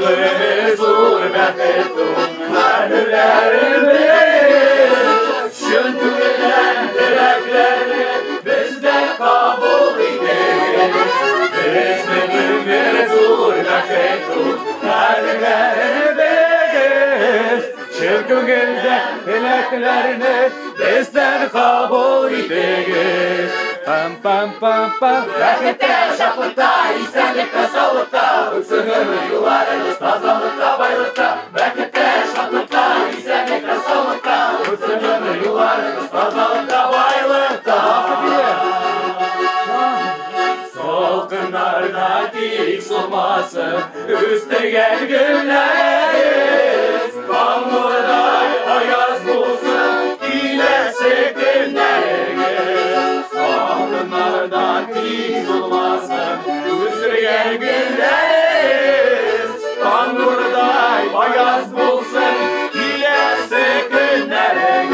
Şükrümüz gurbet ettim Gönüllerimiz Şükrüden dileklerini bizden kabul edin İsmimiz gurbet ettim Gönüllerimiz Şükrüden dileklerini bizden kabul edin Pam pam pam pam Rahmette, şaflıkta, istenlikte, sağlıkta Sığır yularınız tazalıkta, baylıkta Rahmette, şaflıkta, istenlikte, sağlıkta Sığır yularınız tazalıkta, baylıkta Salkınlarda dik solmasın Üste gel günleriz Kanlıday ayaz bulsun İlese günleriz Salkınlardan dik solmasın Üste gel günleriz Kanlıday ayaz bulsun İlese günleriz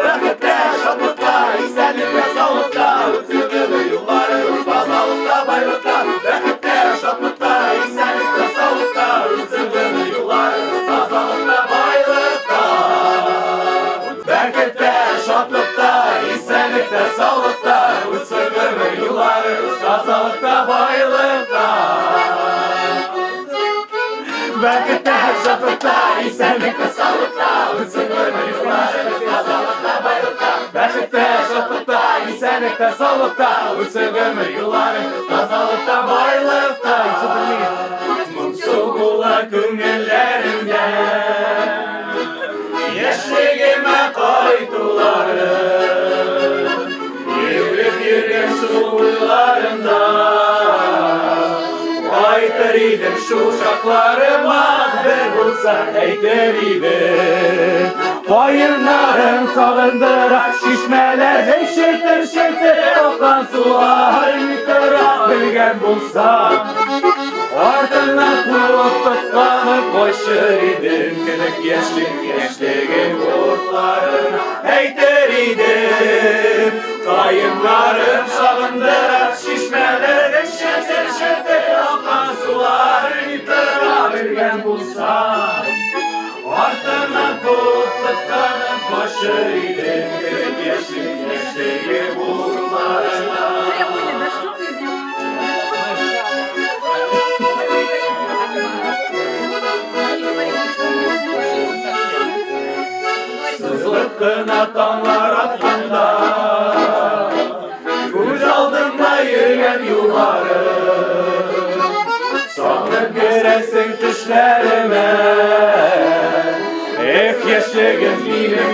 Rahmette, şaplıkta, istenlikte, sağlıkta Sığır yollarımız fazlalıkta, baylıkta Rahmette, şaplıkta, istenlikte, sağlıkta Sığır yollarımız fazlalıkta, baylıkta Berekette, şaplıkta, istenlikte, sağlıkta Sığır yollarımız fazlalıkta, baylıkta Berekette, şaplıkta, istenlikte, sağlıkta Sığır yollarımız fazlalıkta, baylıkta Berekette, şaplıkta, istenlikte, sağlıkta Sığır yollarımız fazlalıkta, baylıkta Mutsuzluğa günlerimde Yaşlığıma koydularım Yürüp yürüyen sularımda Aytarıydım şu uşaklarıma Bir bulsa eytarıydım Bayırların sağındıra Şişmeler şetir şetir Okan sular yukarı Bilgen bulsam Ardından bulup tutkanıp Koşur idim Kınık gençliğin kurtlarına Eytir idim Kayınlarım sağındıra Şişmeler şetir şetir Okan sular yukarı Bilgen bulsam Ardından tutkanıp Koşur idim Kınık gençliğin kurtlarına Sızlık kınatanlar hakkında Göz aldığımda yürüyen yolları Sandık göresin düşlerime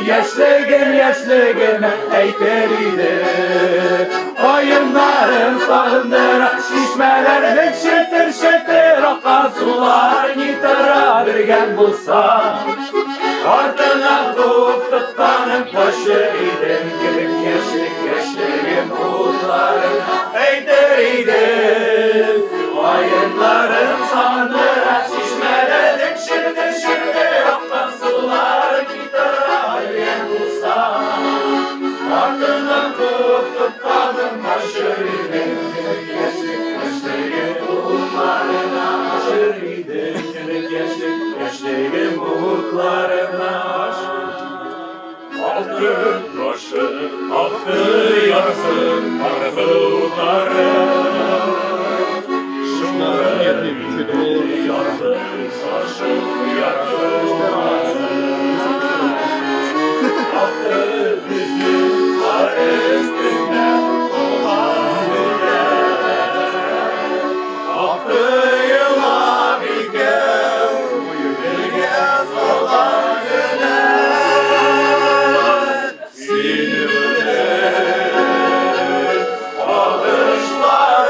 yaşlığım benim yaşlığım eyteriydim Oyunlarım sağındıra şişmeler şetir şetir Akan sular gitara birgen bulsam Ardına tutup tutkanım taşı idim Gülük yaşlığım kullarına eyteriydim Oyunlarım sağındıra şişmeler şetir şetir Akan sular gitara birgen bulsam Ardından tutup kaldım başarıydım Gençlik umutlarına başarıydım Gençlik umutlarına Altı başı, altı yarısı Arabuluları Şunların yarısı Başı yarısı Altı düzgün var üstünde Oğazlı'da Altı yıla bilge Bilge solan güne Sinirler Alışlar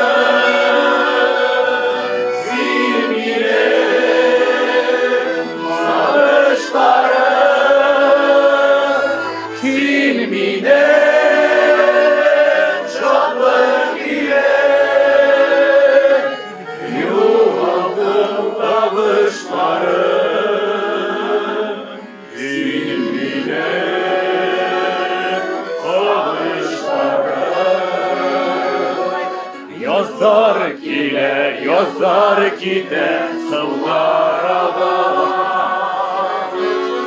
yazar kite sıllara da.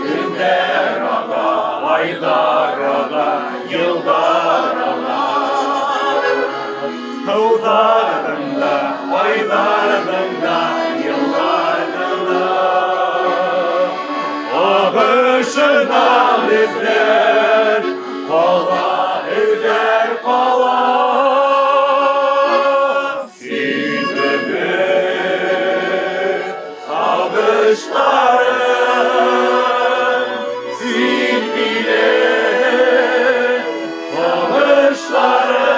Günler aga, aylar aga, yıllar aga. Yıllarında, aylarında, yıllarında. Ağışına izler, kola izler kola. Sinemi, ağışların, sin bile, ağışların.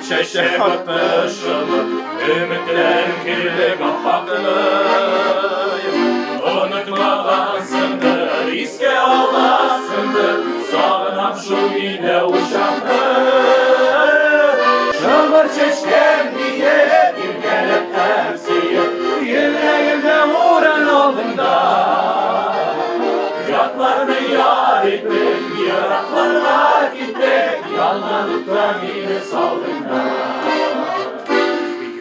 Şeşe batışını, ümitler kirli kapaklı. Unutmalasındır, iske alasındır, sağınam şu ile uşaktı. Şılır çeşkem diye bir gelip tepsiye, yüreğimde uğran oldumda. Yatlarını yar ettim, yaraklarına gittim, yalnızlıktan beni saldığında.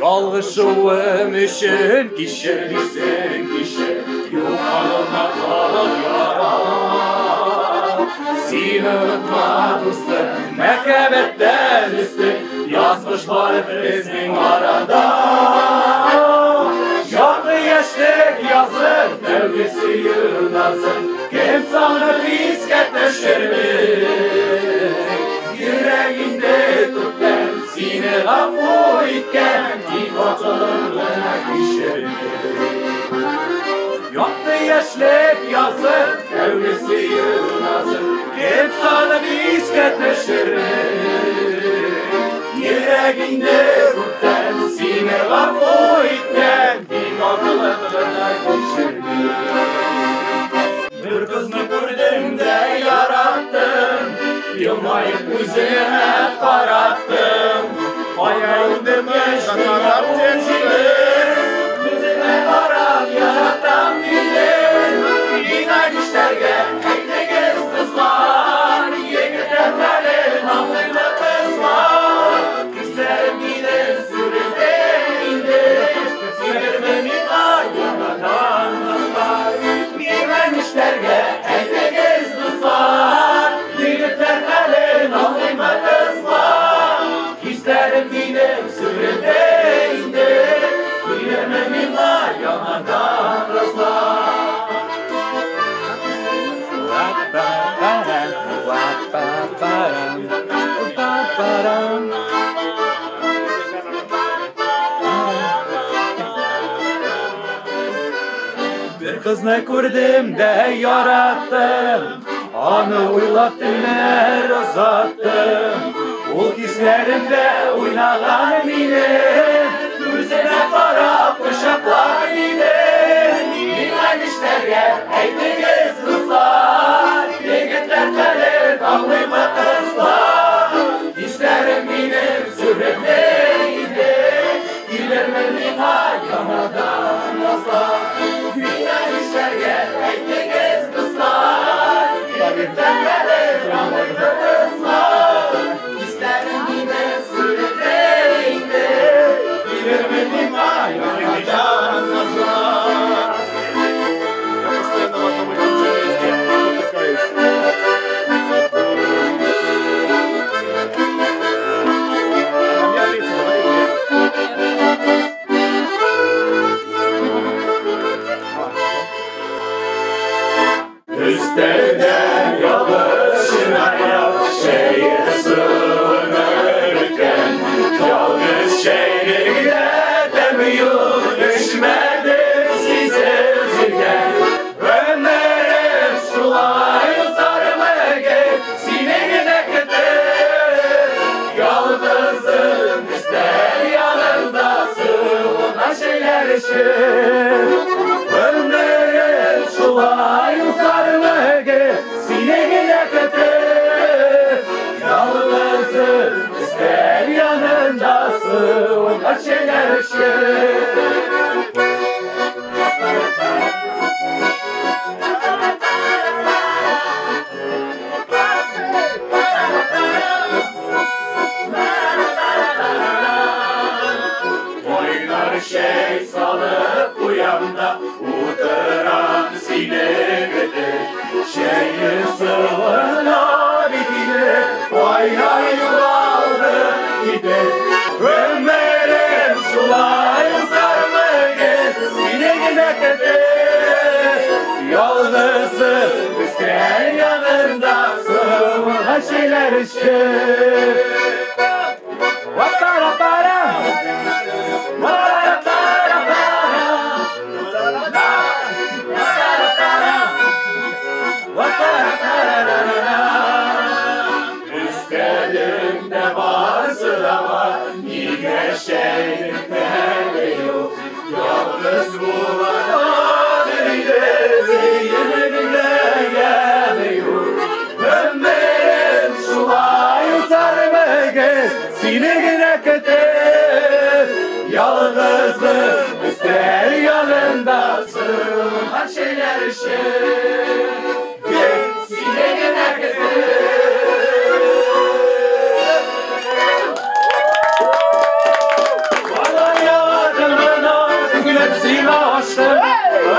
Yalğışığım için kişerlisin kişi, yukarıma kalır yara. Seni unutma dostum, mekabetten üstü, yazmış var bizim arada. Yanlı yaşlık yazın, devlisi yığınasın, kim sanır biz ketleşirmiş. Yüreğinde tutar, seni lafı iken, dikatlarına kişirmiş. Yanlı yaşlık yazın, devlisi yığınasın, kim sanır biz ketleşirmiş. Yüreğinde tutar, seni lafı iken, dikatlarına kişirmiş. Bir kızını gördüm de yarattım, yılmayıp yüzüne karattım. Hayaldim yaşlılar tezgilir, yüzüne karat yaratan bilir. İnan işlerge ekle gez kızlar, yegirler felin anlıyla kızlar. Kızlarım gider sürüde indir, sinirmenin ayağından kızlar. İnan işlerge ekle gez kızlar, yegirler felin anlıyla kızlar. Kızlarım gider sürüde indir, sinirmenin ayağından kızlar. Bir kızını gördüm de yarattım, anı uylattım mer uzattım. O kizlerimde oynanan eminim, yüzüne karap kuşaklar gider. İnan işlerge eydi gez kızlar, yigitler kalır ağlayma kızlar. Kizlerim benim sürümdeydi, gülermemin ayağından kızlar. İnan işlerge eydi gez kızlar, yigitler kalır ağlayma kızlar. Kizlerim benim sürümdeydi. Şehirde demiyor düşmedim size zilgen Ömer'im şulayı sarmaya sinegine gider Yalnızım ister yanındasın ona şeyler işin Ömer'im şulayı sarmaya sinegine gider Yalnızım ister yanındasın ona şeyler işin Şey salıp uyanda utıran sinegidi Şeyi sıvına bitine Oynay yuvaldı gider Ömer'im sulayı sarmaya sinegine gider Yalnızım ister yanındasın ha şeyler işte Üstelimde varsı da var Yine şeylikler yok Yalnız bulana Zeyini bile geliyor Ömer'im şulayı sarmaya sinegine gider Yalnızım ister yanındasın her şeyler şey sinegine gider Bana yardımına hepsini açtım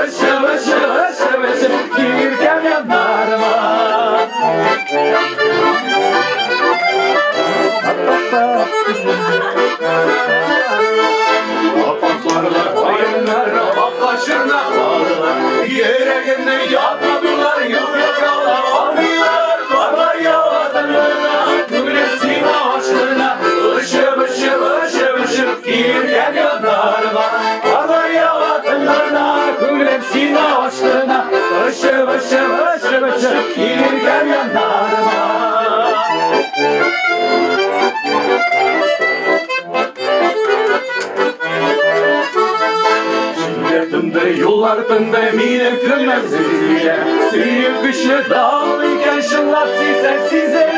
Işıl ışıl ışıl ışıl girken yanlarıma Apaklarla kayınlarla baklaşırlar bağlılar Yüreğimde yatmadılar yürüyorlar Ağlıyorlar karlar yağladığına Güneşin ağaçlarına Işıl ışıl ışıl ışıl girken yanlarıma Karlar yağladığına Güneşin ağaçlarına Işıl ışıl ışıl ışıl girken yanlarıma Yollarında mine kırmızıya Suyun kışı dağlıyken şınlat size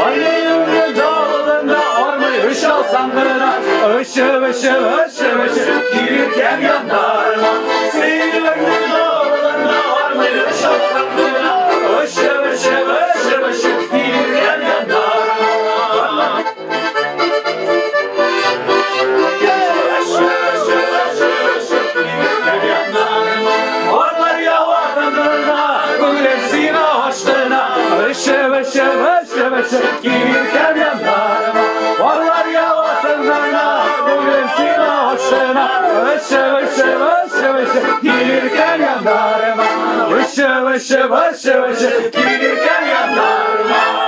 Aynı dağlarında armayı ışıl sandığına Işıl ışıl ışıl ışıl girirken yanlarıma Suyun dağlarında armayı ışıl sandığına Işıl ışıl ışıl ışıl girirken yanlarıma Işıl ışıl ışıl girirken yanlarıma Varlar yavatınlarına Gülümsün hoşuna Işıl ışıl ışıl ışıl girirken yanlarıma Işıl ışıl ışıl ışıl girirken yanlarıma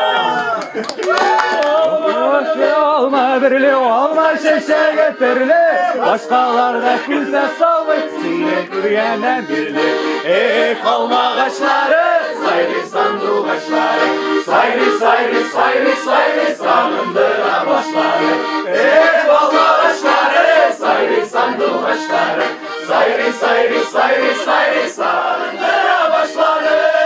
Olma birli olma şeşe getirli Başkalarda kimse salmış Sinek yürüyenden birli Ey kalma kaşları Sayri sandu kaşları Sayri sayri sayri sayri Sanındıra başları Ey kalma kaşları Sayri sandu kaşları Sayri sayri sayri sayri Sanındıra başları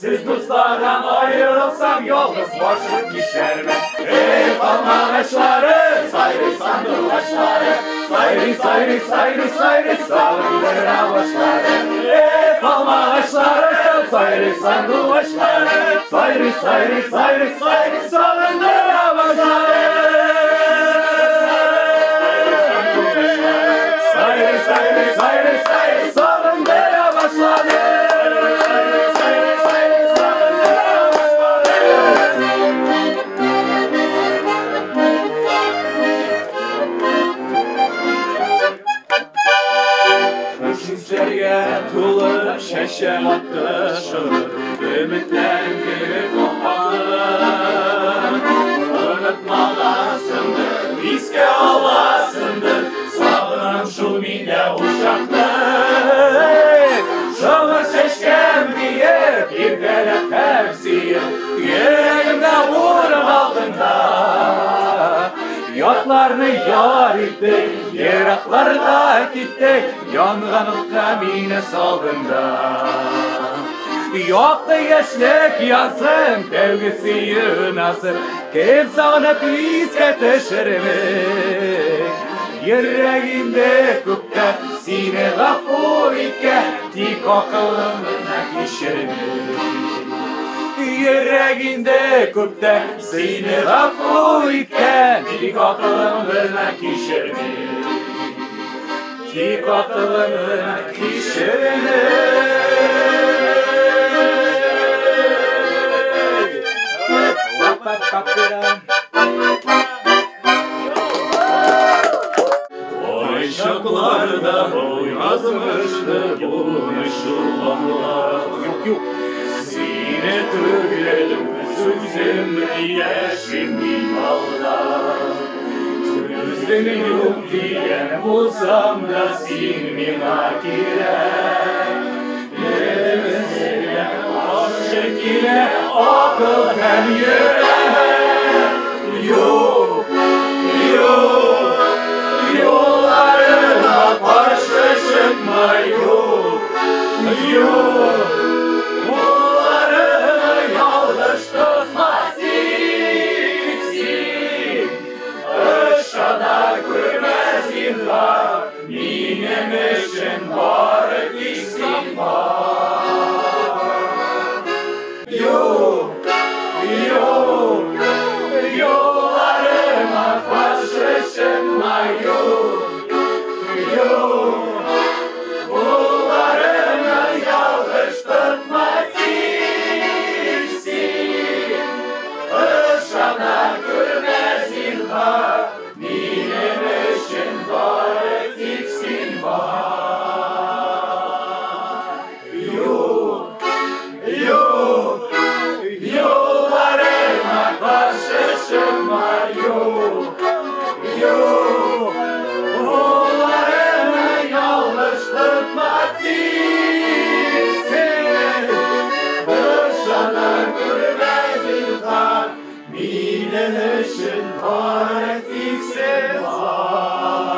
Siz dostlardan ayrılsam yalnız başım düşer mi? Ey kalma kaşları, sayri sandık kaşları Sayri sayri sayri sayri salındıra başları Ey kalma kaşları, sayri sandık kaşları Sayri sayri sayri sayri salındıra başları Sayri sayri sayri sayri salındıra başları Gözlerge tulup şeşen attışır Ümitlerim gibi kopmalı Unutmalasındır, bizge olasındır Sağınan şu mine uşaklık Şunu şeşkem diye bir velep tefsir Yüreğimde vurum aldığında Yatlarını yar ettik, yeraklarda gittik Yanğanın kamine saldığında Yoktu yaşlık yazın, sevgisi yunasın Kim sana bizge taşırmış Yüreğinde kupta, sine lafı ikke Dik akılımına kişirmiş Yüreğinde kupta, sine lafı ikke Dik akılımına kişirmiş Dik akılımına kişirmiş Oy şaklarda boy yazmıştı bunu şullamlar Yok Sine tüyledim sözüm yeşim yalda Sözüm yok diyen olsam da silmin akiren Yerime sevlen aşkine akıl hem yürek Yok Yollarına karşı çıkma yok Yollarına yanlış tutma siksin Aşağıda görmez yıllar Minem için bari diksin var Yok Yollarıma karşı çıkma yok Bunlarına yanlış tutma siksin Aşağıda görmez yıllar Minem için bari diksin var Yok Yollarıma karşı çıkma yok Onlarına yanlış tutma siksin Dışana görmez ilhan Minen için var tiksin var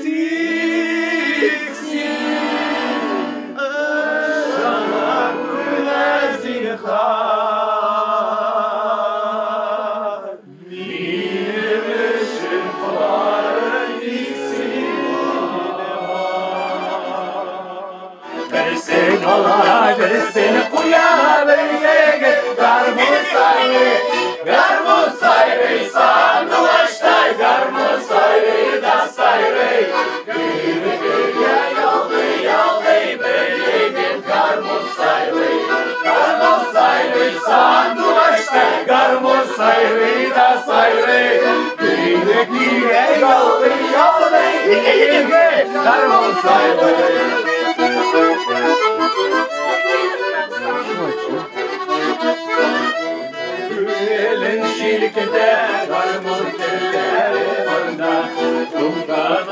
Tiksin Dışana görmez ilhan Minen için var tiksin var Versin Allah, versin kuya beyge Garmus ayre, sanduaçtay Garmus ayre, das ayre Gülüge yaldı beyge Garmus ayre, sanduaçtay Garmus ayre, das ayre Gülüge yaldı beyge Garmus ayre Elin şirkete, garmur telefonda Kumkada